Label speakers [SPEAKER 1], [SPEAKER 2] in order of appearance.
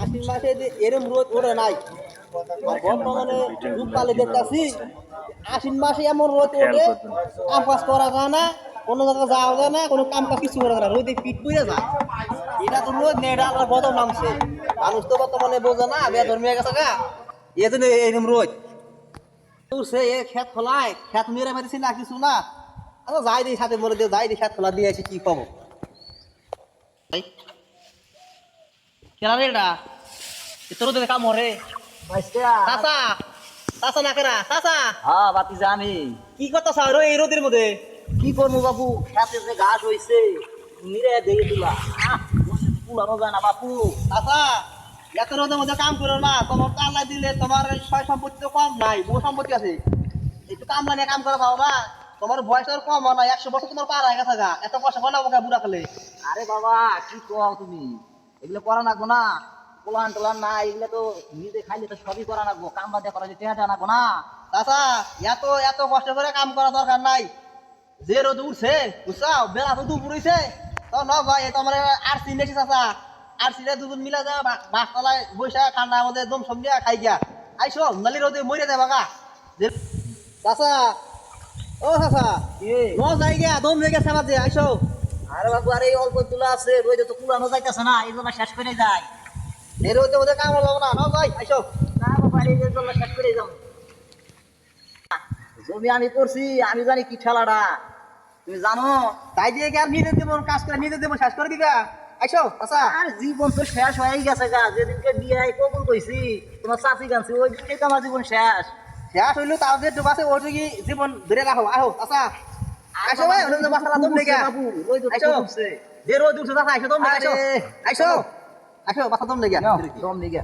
[SPEAKER 1] আশ্বিন মাসে এরম রোদ ওরে নাই বর্তমানে রূপকালে দেখতেছি আশ্বিন মাসে এমন রোদ ওঠে কাম কাজ করা যায় না, কোনো জায়গায় যাওয়া যায় না, কোনো কাম কাজ কিছু করা যায় না, রোদে পিঠ পুড়ে যায়। এটা তো রোদ নেই, এটা আল্লাহর বদল নামছে। মানুষ তো বর্তমানে বোঝে না, বেধর্মী গেছে গা, এই জন্য এরকম রোদ সে খেত খোলায়, খেত মেরে মেরেছি না কিছু না। আচ্ছা যাই দিই সাথে বলে দিয়ে যাই দিই, খেত খোলা দিয়ে আসি, কি খবর কেনা রে এটা তোর দিকে কাম হরে চাচা চাচা না কেনা চাচা।
[SPEAKER 2] হ্যাঁ বাতি জানি
[SPEAKER 1] কি কথা স্যার এই রোদের মধ্যে
[SPEAKER 2] কি করবো বাবু, খেতে যে ঘাস হয়েছে নিরে দেখে তুলা পুলানো যায় না বাপু।
[SPEAKER 1] চাচা এত রোদের মধ্যে কাম করো না, তোমার তো আল্লাহ দিলে তোমার সয় সম্পত্তি তো কম নাই, বহু সম্পত্তি আছে, একটু কাম নিয়ে কাম করা পাও না। তোমার বয়স আর কম হয় না, 100 বছর তোমার পার হয়ে গেছে গা, এত কষ্ট বানাবো গা বুড়া খেলে।
[SPEAKER 2] আরে বাবা কি কও তুমি, এগুলো করা লাগবো না, পোলান টোলান না, এগুলো তো নিজে খাইলে তো সবই করা লাগবো, কাম বাদে করা যে টেহা লাগবো না।
[SPEAKER 1] চাচা এত এত কষ্ট করে কাম করা দরকার নাই, যে রোদ উঠছে বুঝছাও, বেলা তো দুপুর হইছে, তো ন ভাই তোমার আর চিনেছি চাচা, আর চিনে দুজন মিলা যা বাসতলায় বৈশা ঠান্ডা আমাদের দম সম দিয়া খাই গিয়া আইসো, নালি রোদে মরে যাবা গা চাচা। ও চাচা ন যাই গিয়া দম হয়ে গেছে আমার যে আইসো।
[SPEAKER 2] আরে বাবু আরে এই অল্প তুলা আছে, রোদে তো কুলানো যাইতেছে না, এই জন্য শেষ করে যায়।
[SPEAKER 1] এই রোদে মধ্যে কাম হলো না, ন যাই আইসো।
[SPEAKER 2] না বাবা এই জন্য শেষ করে যাও। জমি আমি করছি, আমি জানি কি ঠেলাটা, তুমি জানো।
[SPEAKER 1] তাই দিয়ে কি আর নিজের জীবন কাজ করে নিজের জীবন শেষ করে দিবা আইসো চাচা।
[SPEAKER 2] আর জীবন তো শেষ হয়ে গেছে গা, যেদিনকে বিয়ে কবুল কইছি তোমার চাচি গানছি ওই দিনকে তো আমার জীবন শেষ।
[SPEAKER 1] শেষ হইলো তাও যে ডুবাছে ওই কি জীবন ধরে রাখো আহো চাচা। আইসো ভাই ওই বাসালা দম লেগে
[SPEAKER 2] বাবু ওই তো
[SPEAKER 1] আইসো,
[SPEAKER 2] উঠছে।
[SPEAKER 1] যে রোদ উঠছে চাচা আইসো দম লেগে আইসো, আইসো আইসো বাসা দম লেগে
[SPEAKER 2] দম নিগে